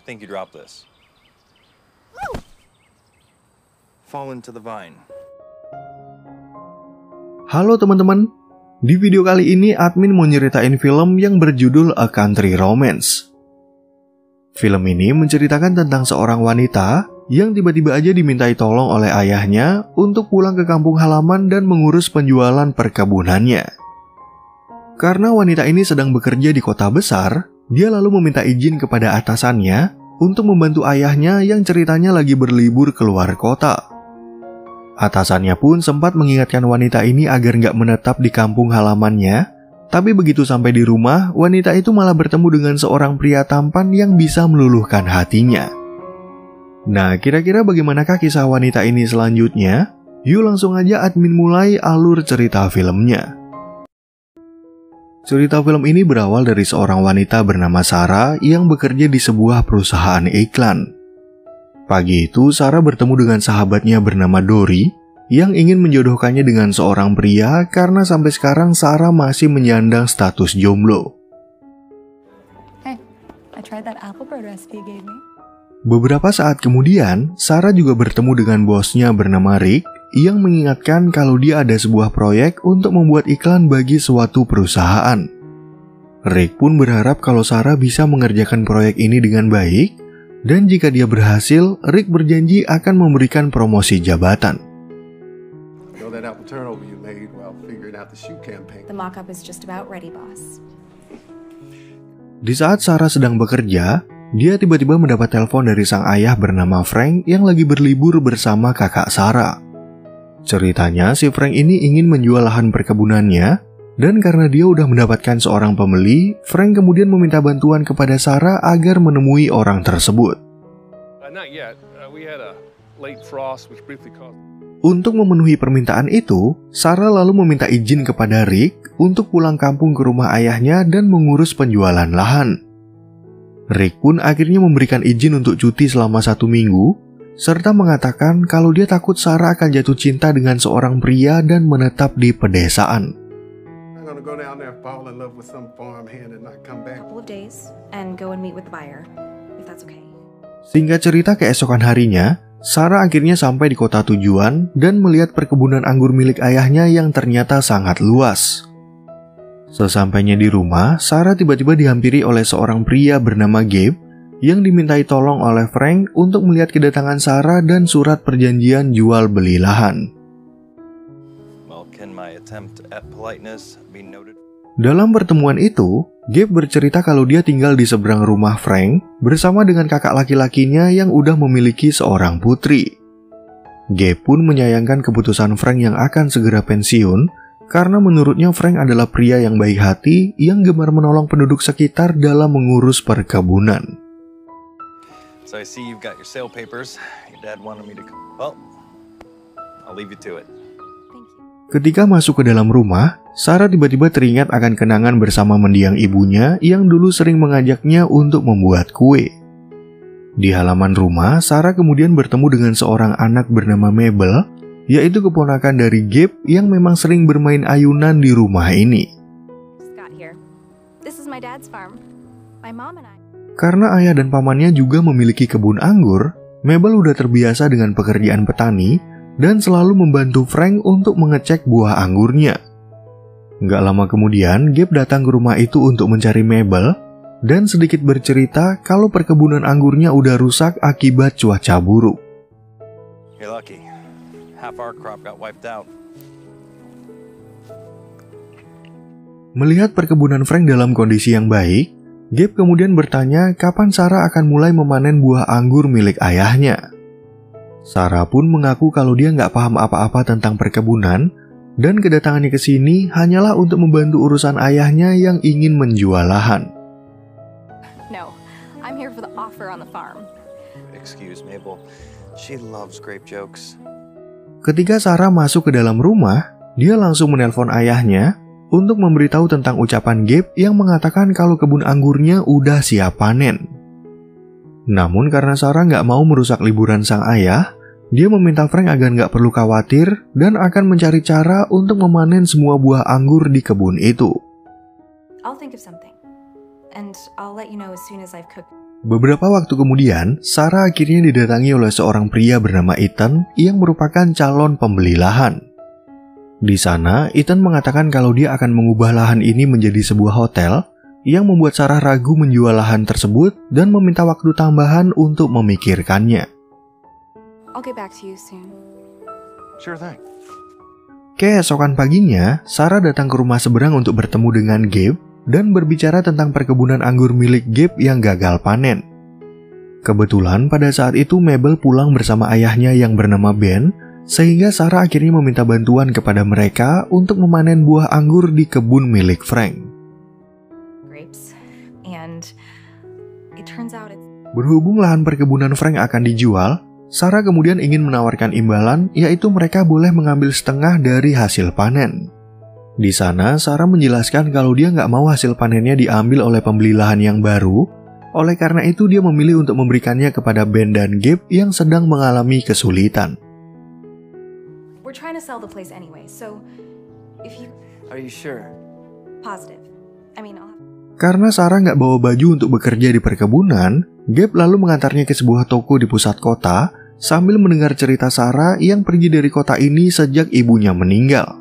think you dropped this. Fall into the vine. Halo teman-teman, di video kali ini admin mau nyeritain film yang berjudul A Country Romance. Film ini menceritakan tentang seorang wanita yang tiba-tiba aja dimintai tolong oleh ayahnya untuk pulang ke kampung halaman dan mengurus penjualan perkebunannya. Karena wanita ini sedang bekerja di kota besar, dia lalu meminta izin kepada atasannya untuk membantu ayahnya yang ceritanya lagi berlibur keluar kota. Atasannya pun sempat mengingatkan wanita ini agar nggak menetap di kampung halamannya, tapi begitu sampai di rumah, wanita itu malah bertemu dengan seorang pria tampan yang bisa meluluhkan hatinya. Nah, kira-kira bagaimanakah kisah wanita ini selanjutnya? Yuk langsung aja admin mulai alur cerita filmnya. Cerita film ini berawal dari seorang wanita bernama Sarah yang bekerja di sebuah perusahaan iklan. Pagi itu, Sarah bertemu dengan sahabatnya bernama Dory yang ingin menjodohkannya dengan seorang pria karena sampai sekarang Sarah masih menyandang status jomblo. Hey, I tried that apple bird recipe you gave me. Beberapa saat kemudian, Sarah juga bertemu dengan bosnya bernama Rick yang mengingatkan kalau dia ada sebuah proyek untuk membuat iklan bagi suatu perusahaan. Rick pun berharap kalau Sarah bisa mengerjakan proyek ini dengan baik, dan jika dia berhasil, Rick berjanji akan memberikan promosi jabatan. The mock-up is just about ready, boss. Di saat Sarah sedang bekerja, dia tiba-tiba mendapat telepon dari sang ayah bernama Frank yang lagi berlibur bersama kakak Sarah. Ceritanya, si Frank ini ingin menjual lahan perkebunannya, dan karena dia udah mendapatkan seorang pembeli, Frank kemudian meminta bantuan kepada Sarah agar menemui orang tersebut. Untuk memenuhi permintaan itu, Sarah lalu meminta izin kepada Rick untuk pulang kampung ke rumah ayahnya dan mengurus penjualan lahan. Rick pun akhirnya memberikan izin untuk cuti selama 1 minggu, serta mengatakan kalau dia takut Sarah akan jatuh cinta dengan seorang pria dan menetap di pedesaan. Singkat cerita, keesokan harinya, Sarah akhirnya sampai di kota tujuan dan melihat perkebunan anggur milik ayahnya yang ternyata sangat luas. Sesampainya di rumah, Sarah tiba-tiba dihampiri oleh seorang pria bernama Gabe yang dimintai tolong oleh Frank untuk melihat kedatangan Sarah dan surat perjanjian jual beli lahan. Dalam pertemuan itu, Gabe bercerita kalau dia tinggal di seberang rumah Frank bersama dengan kakak laki-lakinya yang udah memiliki seorang putri. Gabe pun menyayangkan keputusan Frank yang akan segera pensiun, karena menurutnya Frank adalah pria yang baik hati yang gemar menolong penduduk sekitar dalam mengurus perkebunan. So I see you've got your sale papers. Your dad wanted me to come. Well, I'll leave you to it. Thank you. Ketika masuk ke dalam rumah, Sarah tiba-tiba teringat akan kenangan bersama mendiang ibunya yang dulu sering mengajaknya untuk membuat kue. Di halaman rumah, Sarah kemudian bertemu dengan seorang anak bernama Mabel, yaitu keponakan dari Gabe yang memang sering bermain ayunan di rumah ini. Karena ayah dan pamannya juga memiliki kebun anggur, Mabel udah terbiasa dengan pekerjaan petani dan selalu membantu Frank untuk mengecek buah anggurnya. Nggak lama kemudian, Gabe datang ke rumah itu untuk mencari Mabel dan sedikit bercerita kalau perkebunan anggurnya udah rusak akibat cuaca buruk. You're lucky. Half our crop got wiped out. Melihat perkebunan Frank dalam kondisi yang baik, Gabe kemudian bertanya kapan Sarah akan mulai memanen buah anggur milik ayahnya. Sarah pun mengaku kalau dia nggak paham apa-apa tentang perkebunan, dan kedatangannya ke sini hanyalah untuk membantu urusan ayahnya yang ingin menjual lahan. No, I'm here for the offer on the farm. Excuse Mabel. She loves grape jokes. Ketika Sarah masuk ke dalam rumah, dia langsung menelpon ayahnya untuk memberitahu tentang ucapan Gabe yang mengatakan kalau kebun anggurnya udah siap panen. Namun karena Sarah nggak mau merusak liburan sang ayah, dia meminta Frank agar nggak perlu khawatir dan akan mencari cara untuk memanen semua buah anggur di kebun itu. I'll think of something, and I'll let you know as soon as I've cooked. Beberapa waktu kemudian, Sarah akhirnya didatangi oleh seorang pria bernama Ethan yang merupakan calon pembeli lahan. Di sana, Ethan mengatakan kalau dia akan mengubah lahan ini menjadi sebuah hotel yang membuat Sarah ragu menjual lahan tersebut dan meminta waktu tambahan untuk memikirkannya. I'll get back to you soon. Sure thing. Keesokan paginya, Sarah datang ke rumah seberang untuk bertemu dengan Gabe dan berbicara tentang perkebunan anggur milik Gabe yang gagal panen. Kebetulan pada saat itu Mabel pulang bersama ayahnya yang bernama Ben, sehingga Sarah akhirnya meminta bantuan kepada mereka untuk memanen buah anggur di kebun milik Frank. Grapes. And it turns out it's... Berhubung lahan perkebunan Frank akan dijual, Sarah kemudian ingin menawarkan imbalan, yaitu mereka boleh mengambil setengah dari hasil panen. Di sana, Sarah menjelaskan kalau dia nggak mau hasil panennya diambil oleh pembeli lahan yang baru, oleh karena itu dia memilih untuk memberikannya kepada Ben dan Gabe yang sedang mengalami kesulitan. We're trying to sell the place anyway, so if you... Are you sure? Positive. I mean, I'll have... Karena Sarah nggak bawa baju untuk bekerja di perkebunan, Gabe lalu mengantarnya ke sebuah toko di pusat kota sambil mendengar cerita Sarah yang pergi dari kota ini sejak ibunya meninggal.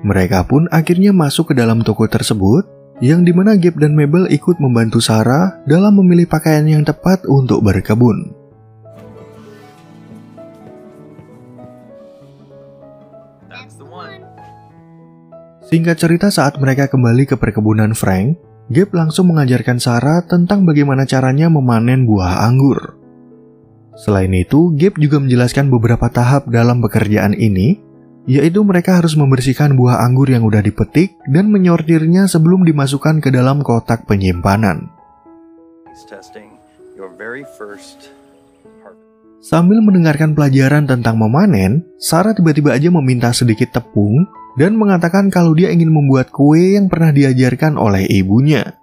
Mereka pun akhirnya masuk ke dalam toko tersebut, yang dimana Gabe dan Mabel ikut membantu Sarah dalam memilih pakaian yang tepat untuk berkebun. That's the one. Singkat cerita, saat mereka kembali ke perkebunan Frank, Gabe langsung mengajarkan Sarah tentang bagaimana caranya memanen buah anggur. Selain itu, Gabe juga menjelaskan beberapa tahap dalam pekerjaan ini, yaitu mereka harus membersihkan buah anggur yang udah dipetik dan menyortirnya sebelum dimasukkan ke dalam kotak penyimpanan. Testing your very first harvest. Sambil mendengarkan pelajaran tentang memanen, Sarah tiba-tiba aja meminta sedikit tepung dan mengatakan kalau dia ingin membuat kue yang pernah diajarkan oleh ibunya.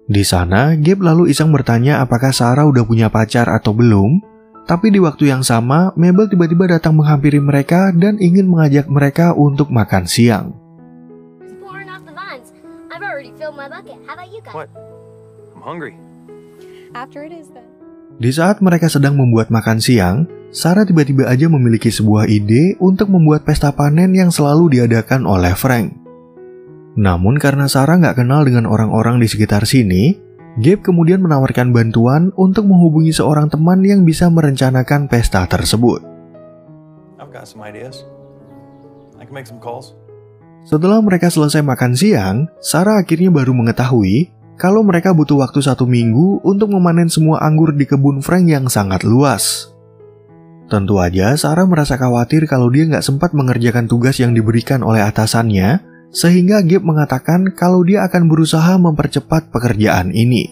Di sana, Gabe lalu iseng bertanya apakah Sarah udah punya pacar atau belum. Tapi di waktu yang sama, Mabel tiba-tiba datang menghampiri mereka dan ingin mengajak mereka untuk makan siang. Pouring off the vines. I've already filled my bucket. How about you guys? What? I'm hungry. After it is then. Di saat mereka sedang membuat makan siang, Sarah tiba-tiba aja memiliki sebuah ide untuk membuat pesta panen yang selalu diadakan oleh Frank. Namun karena Sarah nggak kenal dengan orang-orang di sekitar sini, Gabe kemudian menawarkan bantuan untuk menghubungi seorang teman yang bisa merencanakan pesta tersebut. I've got some ideas. I can make some calls. Setelah mereka selesai makan siang, Sarah akhirnya baru mengetahui kalau mereka butuh waktu 1 minggu untuk memanen semua anggur di kebun Frank yang sangat luas. Tentu aja Sarah merasa khawatir kalau dia nggak sempat mengerjakan tugas yang diberikan oleh atasannya, sehingga Gabe mengatakan kalau dia akan berusaha mempercepat pekerjaan ini.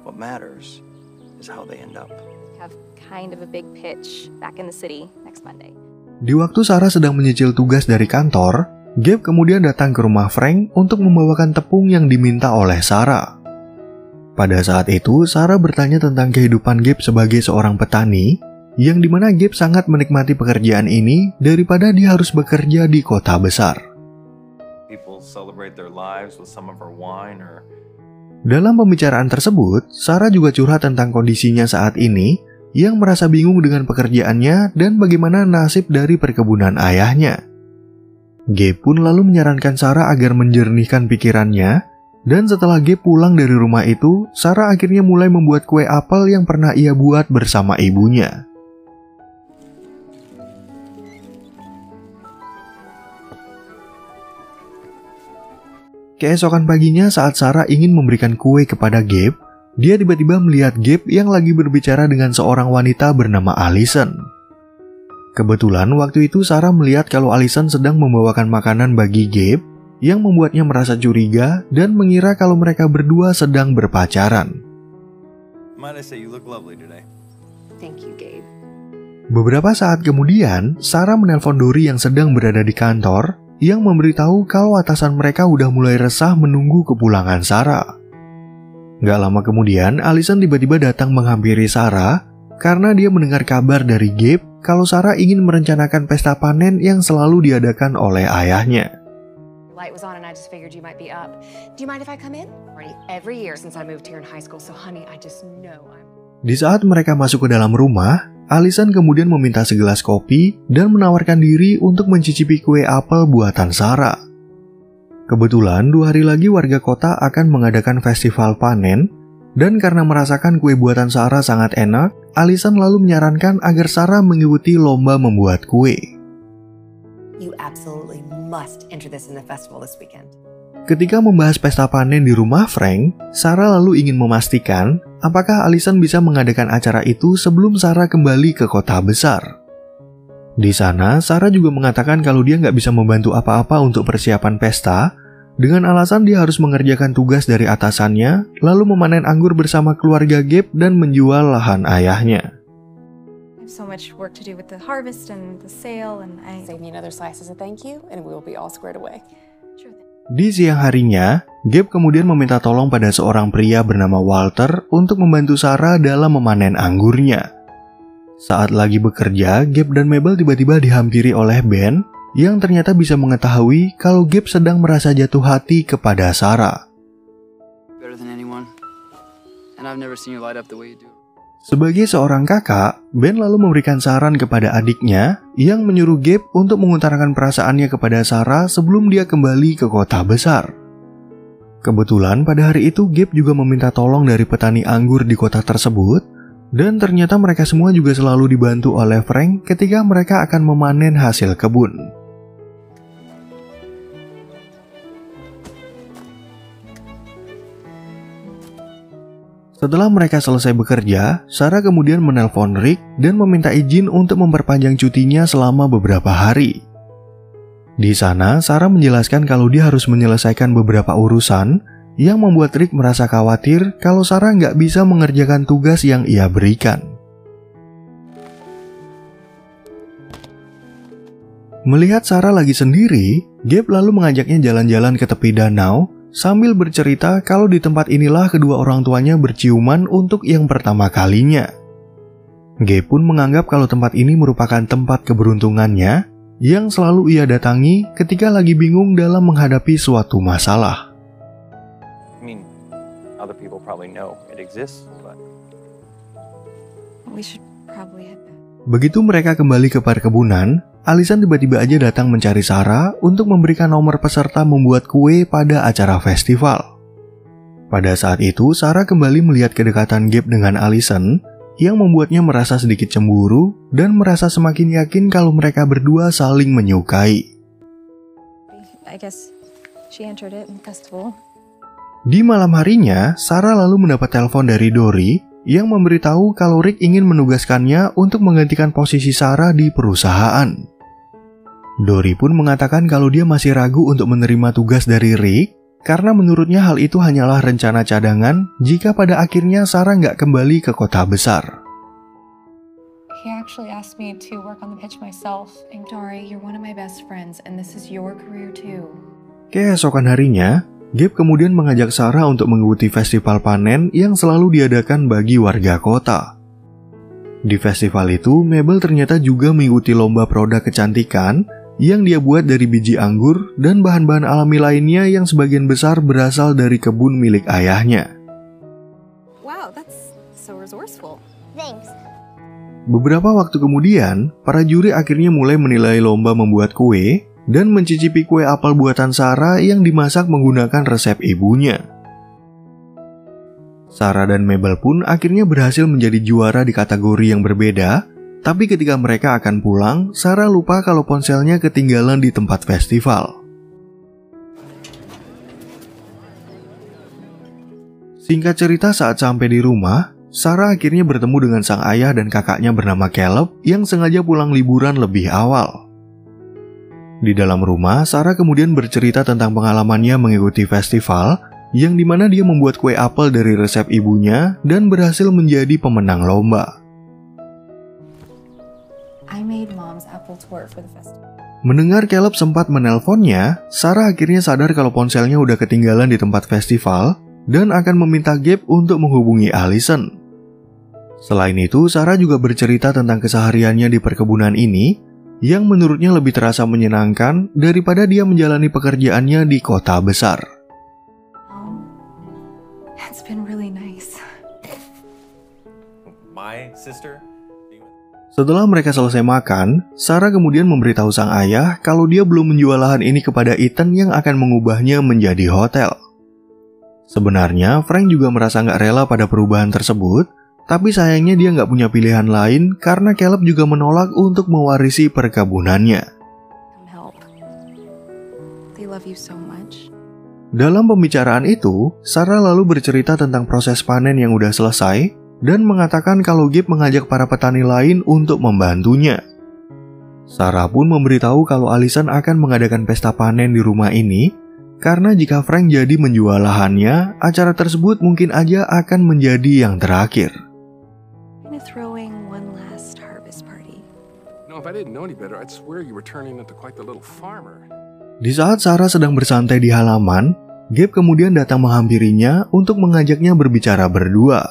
What matters is how they end up. Have kind of a big pitch back in the city next Monday. Di waktu Sarah sedang menyicil tugas dari kantor, Gabe kemudian datang ke rumah Frank untuk membawakan tepung yang diminta oleh Sarah. Pada saat itu, Sarah bertanya tentang kehidupan Gabe sebagai seorang petani, yang dimana Gabe sangat menikmati pekerjaan ini daripada dia harus bekerja di kota besar. People celebrate their lives with some of our wine or... Dalam pembicaraan tersebut, Sarah juga curhat tentang kondisinya saat ini, yang merasa bingung dengan pekerjaannya dan bagaimana nasib dari perkebunan ayahnya. Gabe pun lalu menyarankan Sarah agar menjernihkan pikirannya, dan setelah Gabe pulang dari rumah itu, Sarah akhirnya mulai membuat kue apel yang pernah ia buat bersama ibunya. Keesokan paginya saat Sarah ingin memberikan kue kepada Gabe, dia tiba-tiba melihat Gabe yang lagi berbicara dengan seorang wanita bernama Allison. Kebetulan waktu itu Sarah melihat kalau Allison sedang membawakan makanan bagi Gabe, yang membuatnya merasa curiga dan mengira kalau mereka berdua sedang berpacaran. Might I say you look lovely today. Thank you, Gabe. Beberapa saat kemudian, Sarah menelpon Dory yang sedang berada di kantor, yang memberitahu kalau atasan mereka udah mulai resah menunggu kepulangan Sarah. Gak lama kemudian, Allison tiba-tiba datang menghampiri Sarah karena dia mendengar kabar dari Gabe kalau Sarah ingin merencanakan pesta panen yang selalu diadakan oleh ayahnya. Light was on and I just figured you might be up. Do you mind if I come in? Already every year since I moved here in high school, so honey, I just know I'm... Di saat mereka masuk ke dalam rumah, Allison kemudian meminta segelas kopi dan menawarkan diri untuk mencicipi kue apel buatan Sarah. Kebetulan 2 hari lagi warga kota akan mengadakan festival panen, dan karena merasakan kue buatan Sarah sangat enak, Allison lalu menyarankan agar Sarah mengikuti lomba membuat kue. You absolutely must enter this in the festival this weekend. Ketika membahas pesta panen di rumah Frank, Sarah lalu ingin memastikan apakah Allison bisa mengadakan acara itu sebelum Sarah kembali ke kota besar. Di sana, Sarah juga mengatakan kalau dia nggak bisa membantu apa-apa untuk persiapan pesta, dengan alasan dia harus mengerjakan tugas dari atasannya, lalu memanen anggur bersama keluarga Gabe dan menjual lahan ayahnya. So much work to do with the harvest and the sale, and Save me another slice as a thank you, and we will be all squared away. Sure thing. Di siang harinya, Gabe kemudian meminta tolong pada seorang pria bernama Walter untuk membantu Sarah dalam memanen anggurnya. Saat lagi bekerja, Gabe dan Mabel tiba-tiba dihampiri oleh Ben yang ternyata bisa mengetahui kalau Gabe sedang merasa jatuh hati kepada Sarah. Better than anyone. And I've never seen you light up the way you do. Sebagai seorang kakak, Ben lalu memberikan saran kepada adiknya yang menyuruh Gabe untuk mengutarakan perasaannya kepada Sarah sebelum dia kembali ke kota besar. Kebetulan pada hari itu Gabe juga meminta tolong dari petani anggur di kota tersebut, dan ternyata mereka semua juga selalu dibantu oleh Frank ketika mereka akan memanen hasil kebun. Setelah mereka selesai bekerja, Sarah kemudian menelpon Rick dan meminta izin untuk memperpanjang cutinya selama beberapa hari. Di sana, Sarah menjelaskan kalau dia harus menyelesaikan beberapa urusan yang membuat Rick merasa khawatir kalau Sarah nggak bisa mengerjakan tugas yang ia berikan. Melihat Sarah lagi sendiri, Gabe lalu mengajaknya jalan-jalan ke tepi danau sambil bercerita kalau di tempat inilah kedua orang tuanya berciuman untuk yang pertama kalinya. Gabe pun menganggap kalau tempat ini merupakan tempat keberuntungannya yang selalu ia datangi ketika lagi bingung dalam menghadapi suatu masalah. I mean, other people probably know it exists, but... We should probably head back. Begitu mereka kembali ke perkebunan, Allison tiba-tiba aja datang mencari Sarah untuk memberikan nomor peserta membuat kue pada acara festival. Pada saat itu, Sarah kembali melihat kedekatan Gabe dengan Allison yang membuatnya merasa sedikit cemburu dan merasa semakin yakin kalau mereka berdua saling menyukai. I guess she entered it in the festival. Di malam harinya, Sarah lalu mendapat telepon dari Dory yang memberitahu kalau Rick ingin menugaskannya untuk menggantikan posisi Sarah di perusahaan. Dory pun mengatakan kalau dia masih ragu untuk menerima tugas dari Rick karena menurutnya hal itu hanyalah rencana cadangan jika pada akhirnya Sarah nggak kembali ke kota besar. He actually asked me to work on the pitch myself. And Dory, you're one of my best friends, and this is your career too. Keesokan harinya, Gabe kemudian mengajak Sarah untuk mengikuti festival panen yang selalu diadakan bagi warga kota. Di festival itu, Mabel ternyata juga mengikuti lomba produk kecantikan yang dia buat dari biji anggur dan bahan-bahan alami lainnya yang sebagian besar berasal dari kebun milik ayahnya. Wow, that's so resourceful. Thanks. Beberapa waktu kemudian, para juri akhirnya mulai menilai lomba membuat kue dan mencicipi kue apel buatan Sarah yang dimasak menggunakan resep ibunya. Sarah dan Mabel pun akhirnya berhasil menjadi juara di kategori yang berbeda. Tapi ketika mereka akan pulang, Sarah lupa kalau ponselnya ketinggalan di tempat festival. Singkat cerita, saat sampai di rumah, Sarah akhirnya bertemu dengan sang ayah dan kakaknya bernama Caleb yang sengaja pulang liburan lebih awal. Di dalam rumah, Sarah kemudian bercerita tentang pengalamannya mengikuti festival, yang dimana dia membuat kue apel dari resep ibunya dan berhasil menjadi pemenang lomba. I made mom's apple tort for the festival. Mendengar Caleb sempat menelponnya, Sarah akhirnya sadar kalau ponselnya udah ketinggalan di tempat festival dan akan meminta Gabe untuk menghubungi Allison. Selain itu, Sarah juga bercerita tentang kesehariannya di perkebunan ini yang menurutnya lebih terasa menyenangkan daripada dia menjalani pekerjaannya di kota besar. It's been really nice. My sister? Setelah mereka selesai makan, Sarah kemudian memberitahu sang ayah kalau dia belum menjual lahan ini kepada Ethan yang akan mengubahnya menjadi hotel. Sebenarnya, Frank juga merasa nggak rela pada perubahan tersebut, tapi sayangnya dia nggak punya pilihan lain karena Caleb juga menolak untuk mewarisi perkebunannya. Come help. They love you so much. Dalam pembicaraan itu, Sarah lalu bercerita tentang proses panen yang udah selesai dan mengatakan kalau Gabe mengajak para petani lain untuk membantunya. Sarah pun memberitahu kalau Allison akan mengadakan pesta panen di rumah ini karena jika Frank jadi menjual lahannya, acara tersebut mungkin aja akan menjadi yang terakhir. I'm throwing one last harvest party. No, if I didn't know any better, I'd swear you were turning into quite the little farmer. Di saat Sarah sedang bersantai di halaman, Gabe kemudian datang menghampirinya untuk mengajaknya berbicara berdua.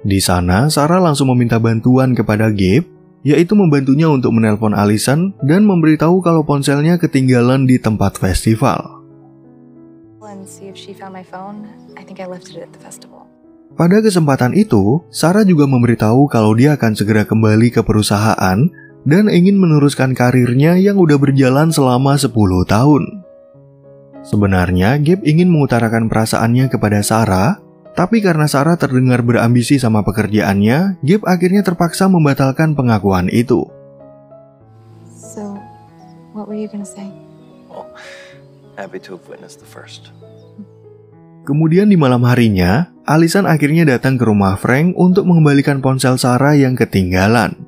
Di sana, Sarah langsung meminta bantuan kepada Gabe, yaitu membantunya untuk menelpon Allison dan memberitahu kalau ponselnya ketinggalan di tempat festival. And see if she found my phone. I think I left it at the festival. Pada kesempatan itu, Sarah juga memberitahu kalau dia akan segera kembali ke perusahaan dan ingin meneruskan karirnya yang udah berjalan selama 10 tahun. Sebenarnya, Gabe ingin mengutarakan perasaannya kepada Sarah, tapi karena Sarah terdengar berambisi sama pekerjaannya, Gabe akhirnya terpaksa membatalkan pengakuan itu. So, what were you gonna say? Well, happy to have witnessed the first. Kemudian di malam harinya, Allison akhirnya datang ke rumah Frank untuk mengembalikan ponsel Sarah yang ketinggalan.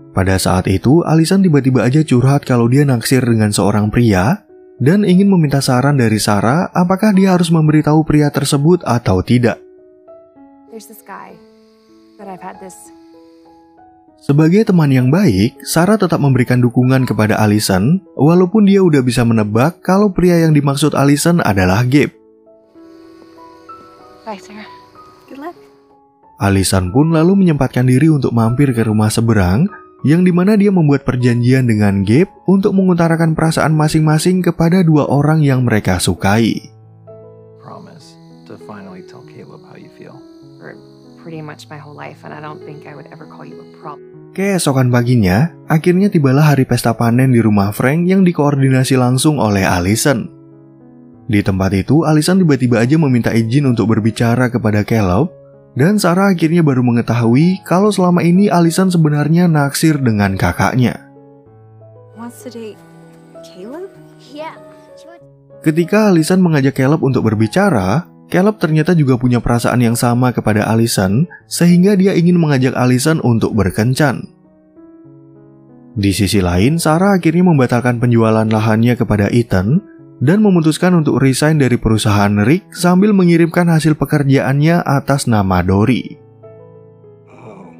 Pada saat itu, Allison tiba-tiba aja curhat kalau dia naksir dengan seorang pria dan ingin meminta saran dari Sarah apakah dia harus memberitahu pria tersebut atau tidak. There's this guy that I've had this. Sebagai teman yang baik, Sarah tetap memberikan dukungan kepada Allison walaupun dia udah bisa menebak kalau pria yang dimaksud Allison adalah Gabe. Bye, Sarah. Good luck. Allison pun lalu menyempatkan diri untuk mampir ke rumah seberang yang dimana dia membuat perjanjian dengan Gabe untuk mengutarakan perasaan masing-masing kepada dua orang yang mereka sukai. Promise to finally tell Caleb how you feel. For pretty much my whole life, and I don't think I would ever call you a problem. Keesokan paginya, akhirnya tibalah hari pesta panen di rumah Frank yang dikoordinasi langsung oleh Allison. Di tempat itu, Allison tiba-tiba aja meminta izin untuk berbicara kepada Caleb, dan Sarah akhirnya baru mengetahui kalau selama ini Allison sebenarnya naksir dengan kakaknya. Wants to date Caleb? Yeah. She went Ketika Allison mengajak Caleb untuk berbicara, Caleb ternyata juga punya perasaan yang sama kepada Allison, sehingga dia ingin mengajak Allison untuk berkencan. Di sisi lain, Sarah akhirnya membatalkan penjualan lahannya kepada Ethan, dan memutuskan untuk resign dari perusahaan Rick sambil mengirimkan hasil pekerjaannya atas nama Dory. Oh,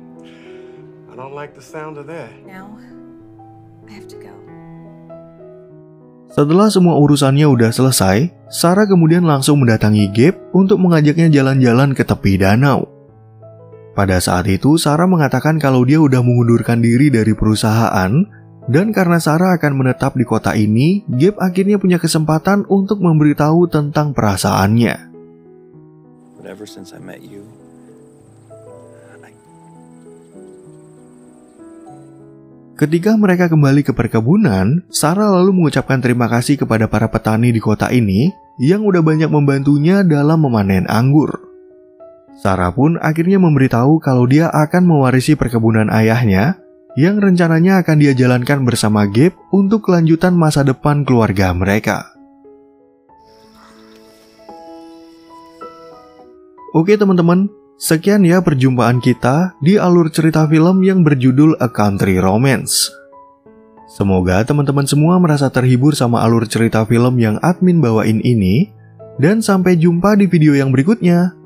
I don't like the sound of that. Now, I have to go. Setelah semua urusannya udah selesai, Sarah kemudian langsung mendatangi Gabe untuk mengajaknya jalan-jalan ke tepi danau. Pada saat itu, Sarah mengatakan kalau dia udah mengundurkan diri dari perusahaan, dan karena Sarah akan menetap di kota ini, Gabe akhirnya punya kesempatan untuk memberitahu tentang perasaannya. But ever since I met you, Ketika mereka kembali ke perkebunan, Sarah lalu mengucapkan terima kasih kepada para petani di kota ini yang udah banyak membantunya dalam memanen anggur. Sarah pun akhirnya memberitahu kalau dia akan mewarisi perkebunan ayahnya, yang rencananya akan dia jalankan bersama Gabe untuk kelanjutan masa depan keluarga mereka. Oke teman-teman, sekian ya perjumpaan kita di alur cerita film yang berjudul A Country Romance. Semoga teman-teman semua merasa terhibur sama alur cerita film yang admin bawain ini, dan sampai jumpa di video yang berikutnya.